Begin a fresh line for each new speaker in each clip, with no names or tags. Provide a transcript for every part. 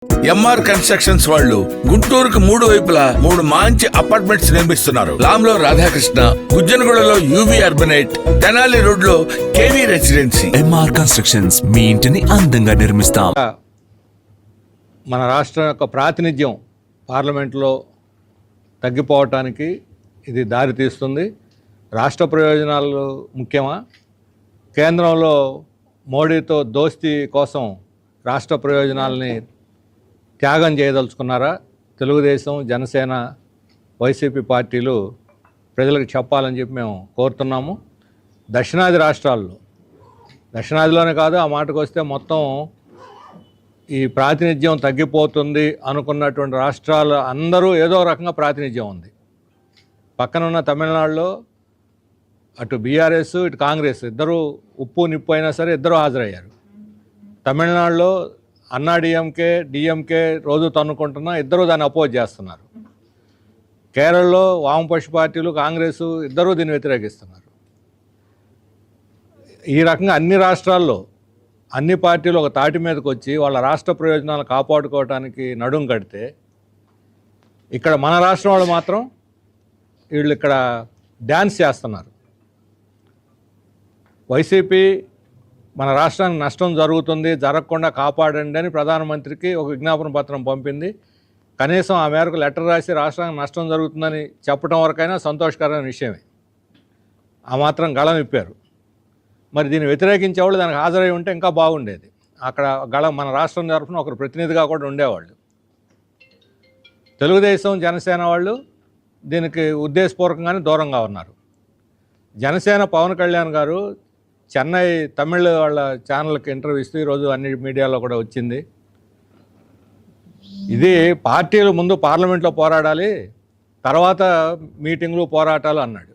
MR constructions వాళ్ళు గుంటూరుకు 3 వైపులా 3 మంచి అపార్ట్మెంట్స్ నిర్మిస్తున్నారు. లాంలో రాధాకృష్ణ, గుజ్జనగూడలో యువి అర్బనైట్, తెనాలి రోడ్ లో కేవీ రెసిడెన్సీ.
ఎంఆర్ కన్స్ట్రక్షన్స్ మీ ఇంటిని అందంగా నిర్మిస్తాం.
మన రాష్ట్రం యొక్క ప్రాతినిధ్యం పార్లమెంట్లో తగ్గిపోవటానికి ఇది దారి తీస్తుంది. రాష్ట్ర ప్రయోజనాలు ముఖ్యమా, కేంద్రంలో మోడీతో దోస్తీ కోసం రాష్ట్ర ప్రయోజనాలని త్యాగం చేయదలుచుకున్నారా? తెలుగుదేశం, జనసేన, వైసీపీ పార్టీలు ప్రజలకు చెప్పాలని చెప్పి మేము కోరుతున్నాము. దక్షిణాది రాష్ట్రాల్లో, దక్షిణాదిలోనే కాదు, ఆ మాటకు వస్తే మొత్తం ఈ ప్రాతినిధ్యం తగ్గిపోతుంది అనుకున్నటువంటి రాష్ట్రాలు అందరూ ఏదో రకంగా ప్రాతినిధ్యం ఉంది. పక్కనున్న తమిళనాడులో అటు బీఆర్ఎస్ ఇటు కాంగ్రెస్ ఇద్దరు ఉప్పు నిప్పు అయినా సరే ఇద్దరు హాజరయ్యారు. తమిళనాడులో అన్నా డిఎంకే రోజు తన్నుకుంటున్నా ఇద్దరు దాన్ని అపోజ్ చేస్తున్నారు. కేరళలో వామపక్ష పార్టీలు, కాంగ్రెస్ ఇద్దరూ దీన్ని వ్యతిరేకిస్తున్నారు. ఈ రకంగా అన్ని రాష్ట్రాల్లో అన్ని పార్టీలు ఒక తాటి మీదకి వచ్చి వాళ్ళ రాష్ట్ర ప్రయోజనాలు కాపాడుకోవడానికి నడుం కడితే, ఇక్కడ మన రాష్ట్రం వాళ్ళు మాత్రం వీళ్ళు ఇక్కడ డ్యాన్స్ చేస్తున్నారు. వైసీపీ మన రాష్ట్రానికి నష్టం జరుగుతుంది, జరగకుండా కాపాడండి అని ప్రధానమంత్రికి ఒక విజ్ఞాపన పత్రం పంపింది. కనీసం ఆ మేరకు లెటర్ రాసి రాష్ట్రానికి నష్టం జరుగుతుందని చెప్పడం వరకైనా సంతోషకరమైన విషయమే. ఆ మాత్రం గళం ఇప్పారు. మరి దీన్ని వ్యతిరేకించే వాళ్ళు దానికి హాజరై ఉంటే ఇంకా బాగుండేది. అక్కడ మన రాష్ట్రం తరఫున ఒకరు ప్రతినిధిగా కూడా ఉండేవాళ్ళు. తెలుగుదేశం, జనసేన వాళ్ళు దీనికి ఉద్దేశపూర్వకంగానే దూరంగా ఉన్నారు. జనసేన పవన్ కళ్యాణ్ గారు చెన్నై తమిళ వాళ్ళ ఛానల్కి ఇంటర్వ్యూ ఇస్తూ ఈరోజు అన్ని మీడియాలో కూడా వచ్చింది. ఇది పార్టీలు ముందు పార్లమెంట్లో పోరాడాలి, తర్వాత మీటింగ్లు పోరాటాలు అన్నాడు.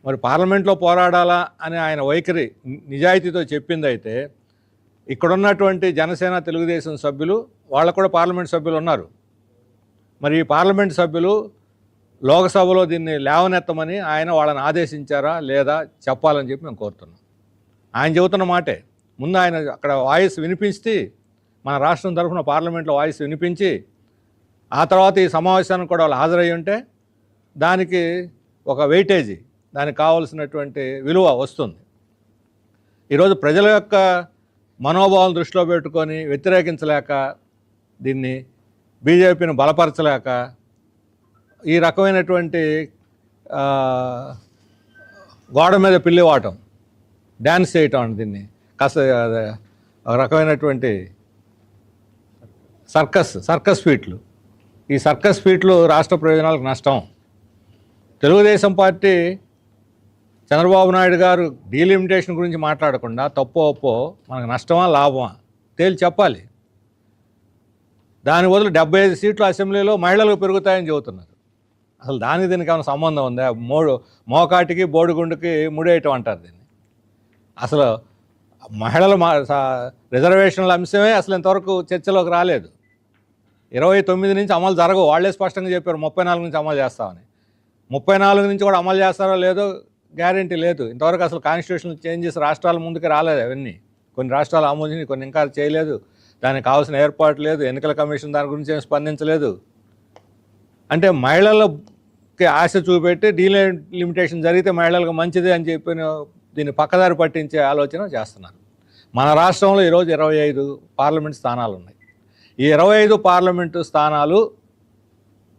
మరి పార్లమెంట్లో పోరాడాలా అని ఆయన వైఖరి నిజాయితీతో చెప్పింది అయితే, ఇక్కడున్నటువంటి జనసేన, తెలుగుదేశం సభ్యులు వాళ్ళకు కూడా పార్లమెంట్ సభ్యులు ఉన్నారు. మరి ఈ పార్లమెంట్ సభ్యులు లోక్సభలో దీన్ని లేవనెత్తమని ఆయన వాళ్ళని ఆదేశించారా లేదా చెప్పాలని చెప్పి మేము కోరుతున్నాం. ఆయన చెబుతున్న మాటే ముందు ఆయన అక్కడ వాయిస్ వినిపించి, మన రాష్ట్రం తరఫున పార్లమెంట్లో వాయిస్ వినిపించి, ఆ తర్వాత ఈ సమావేశానికి కూడా వాళ్ళు హాజరయ్యి ఉంటే దానికి ఒక వెయిటేజీ, దానికి కావాల్సినటువంటి విలువ వస్తుంది. ఈరోజు ప్రజల యొక్క మనోభావం దృష్టిలో పెట్టుకొని వ్యతిరేకించలేక, దీన్ని బీజేపీని బలపరచలేక ఈ రకమైనటువంటి గోడ మీద పిల్లివాటం, డ్యాన్స్ చేయటం అని దీన్ని ఒక రకమైనటువంటి సర్కస్ ఫీట్లు. ఈ సర్కస్ ఫీట్లు రాష్ట్ర ప్రయోజనాలకు నష్టం. తెలుగుదేశం పార్టీ చంద్రబాబు నాయుడు గారు డీలిమిటేషన్ గురించి మాట్లాడకుండా తప్పో ఒప్పో మనకు నష్టమా లాభమా తేల్చి చెప్పాలి. దాని బదులు 75 సీట్లు అసెంబ్లీలో మహిళలకు పెరుగుతాయని చెబుతున్నారు. అసలు దానికి దీనికి ఏమైనా సంబంధం ఉందా? మోకాటికి బోడిగుండుకి ముడేయటం అంటారు దీన్ని. అసలు మహిళల రిజర్వేషన్ల అంశమే అసలు ఇంతవరకు చర్చలోకి రాలేదు. 29 నుంచి అమలు జరగవు, వాళ్ళే స్పష్టంగా చెప్పారు 34 నుంచి అమలు చేస్తామని. 34 నుంచి కూడా అమలు చేస్తారో లేదో గ్యారెంటీ లేదు. ఇంతవరకు అసలు కాన్స్టిట్యూషన్ చేంజెస్ రాష్ట్రాల ముందుకు రాలేదు. అవన్నీ కొన్ని రాష్ట్రాలు ఆమోదించి, కొన్ని ఇంకా చేయలేదు. దానికి కావాల్సిన ఏర్పాటు లేదు. ఎన్నికల కమిషన్ దాని గురించి ఏం స్పందించలేదు. అంటే మహిళలకి ఆశ చూపెట్టి డీలిమిటేషన్ జరిగితే మహిళలకు మంచిది అని చెప్పి దీన్ని పక్కదారి పట్టించే ఆలోచన చేస్తున్నారు. మన రాష్ట్రంలో ఈరోజు 25 పార్లమెంట్ స్థానాలు ఉన్నాయి. ఈ 25 పార్లమెంటు స్థానాలు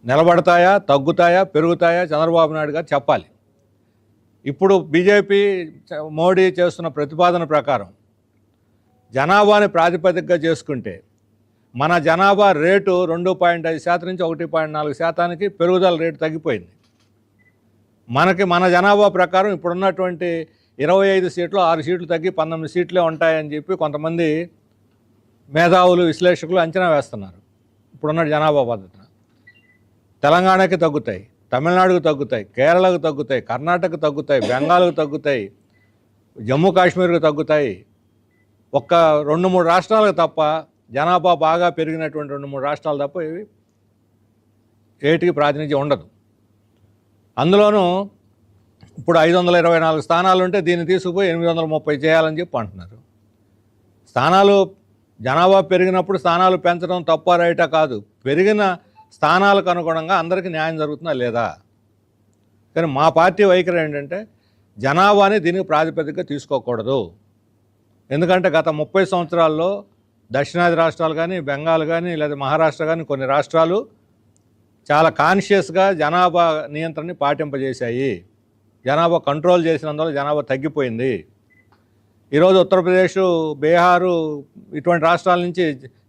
నిలబడతాయా, తగ్గుతాయా, పెరుగుతాయా చంద్రబాబు నాయుడు గారు చెప్పాలి. ఇప్పుడు బీజేపీ, మోడీ చేస్తున్న ప్రతిపాదన ప్రకారం జనాభాని ప్రాతిపదికగా చేసుకుంటే మన జనాభా రేటు 2.5% నుంచి 1.4% పెరుగుదల రేటు తగ్గిపోయింది. మన జనాభా ప్రకారం ఇప్పుడున్నటువంటి 25 సీట్లు 6 సీట్లు తగ్గి 19 సీట్లే ఉంటాయని చెప్పి కొంతమంది మేధావులు, విశ్లేషకులు అంచనా వేస్తున్నారు. ఇప్పుడున్న జనాభా పద్ధతిన తెలంగాణకి తగ్గుతాయి, తమిళనాడుకు తగ్గుతాయి, కేరళకు తగ్గుతాయి, కర్ణాటకకు తగ్గుతాయి, బెంగాల్కు తగ్గుతాయి, జమ్మూ కాశ్మీర్కు తగ్గుతాయి. ఒక్క 2-3 రాష్ట్రాలకు తప్ప, జనాభా బాగా పెరిగినటువంటి 2-3 రాష్ట్రాలు తప్ప ఇవి ఏటికి ప్రాతినిధ్యం ఉండదు. అందులోనూ ఇప్పుడు 524 స్థానాలు ఉంటే దీన్ని తీసుకుపోయి 830 చేయాలని చెప్పి అంటున్నారు. స్థానాలు జనాభా పెరిగినప్పుడు స్థానాలు పెంచడం తప్ప రైటా కాదు, పెరిగిన స్థానాలకు అనుగుణంగా అందరికీ న్యాయం జరుగుతుందా లేదా. కానీ మా పార్టీ వైఖరి ఏంటంటే జనాభాని దీనికి ప్రాతిపదికగా తీసుకోకూడదు. ఎందుకంటే గత 30 సంవత్సరాల్లో దక్షిణాది రాష్ట్రాలు కానీ, బెంగాల్ కానీ, లేదా మహారాష్ట్ర కానీ కొన్ని రాష్ట్రాలు చాలా కాన్షియస్గా జనాభా నియంత్రణని పాటింపజేశాయి. జనాభా కంట్రోల్ చేసినందువల్ల జనాభా తగ్గిపోయింది. ఈరోజు ఉత్తరప్రదేశ్, బీహారు ఇటువంటి రాష్ట్రాల నుంచి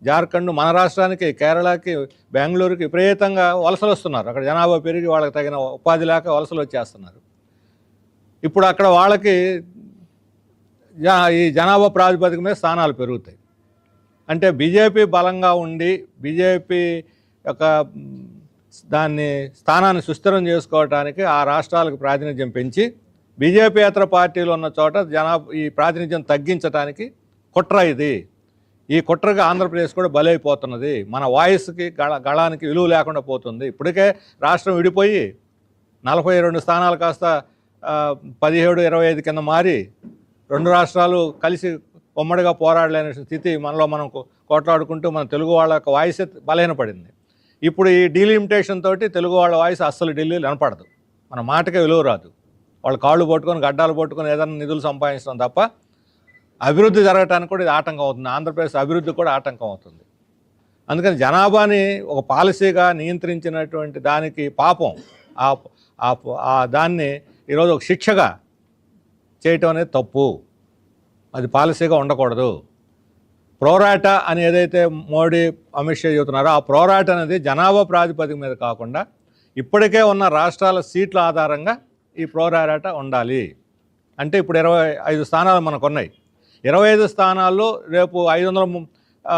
జార్ఖండ్, మన రాష్ట్రానికి, కేరళకి, బెంగళూరుకి విపరీతంగా వలసలు వస్తున్నారు. అక్కడ జనాభా పెరిగి వాళ్ళకి తగిన ఉపాధి లేక వలసలు వచ్చేస్తున్నారు. ఇప్పుడు అక్కడ వాళ్ళకి ఈ జనాభా ప్రాతిపదిక మీద స్థానాలు పెరుగుతాయి. అంటే బీజేపీ బలంగా ఉండి బీజేపీ యొక్క దాన్ని స్థానాన్ని సుస్థిరం చేసుకోవడానికి ఆ రాష్ట్రాలకు ప్రాతినిధ్యం పెంచి బీజేపీయేతర పార్టీలు ఉన్న చోట ఈ ప్రాతినిధ్యం తగ్గించడానికి కుట్ర ఇది. ఈ కుట్రగా ఆంధ్రప్రదేశ్ కూడా బలైపోతున్నది. మన వాయిస్కి గళానికి విలువ లేకుండా పోతుంది. ఇప్పటికే రాష్ట్రం విడిపోయి 42 స్థానాలు కాస్త 17-25 కింద మారి 2 రాష్ట్రాలు కలిసి ఉమ్మడిగా పోరాడలేని స్థితి మనలో మనం కొట్లాడుకుంటూ మన తెలుగు వాళ్ళ యొక్క వాయిస్ బలహీనపడింది. ఇప్పుడు ఈ డీలిమిటేషన్ తోటి తెలుగు వాళ్ళ వాయిస్ అస్సలు ఢిల్లీలో వినపడదు. మన మాటకే విలువ రాదు. వాళ్ళు కాళ్ళు పట్టుకొని గడ్డాలు పట్టుకొని ఏదైనా నిధులు సంపాదించడం తప్ప అభివృద్ధి జరగటానికి కూడా ఇది ఆటంకం అవుతుంది. ఆంధ్రప్రదేశ్ అభివృద్ధి కూడా ఆటంకం అవుతుంది. అందుకని జనాభాని ఒక పాలసీగా నియంత్రించినటువంటి దానికి పాపం దాన్ని ఈరోజు ఒక శిక్షగా చేయటం అనేది తప్పు. అది పాలసీగా ఉండకూడదు. ప్రోరాటా అని ఏదైతే మోడీ, అమిత్ షా చెబుతున్నారో ఆ ప్రోరాటా అనేది జనాభా ప్రాతిపదిక మీద కాకుండా ఇప్పటికే ఉన్న రాష్ట్రాల సీట్ల ఆధారంగా ఈ ప్రోరాటా ఉండాలి. అంటే ఇప్పుడు 25 స్థానాలు మనకు ఉన్నాయి. 25 స్థానాల్లో రేపు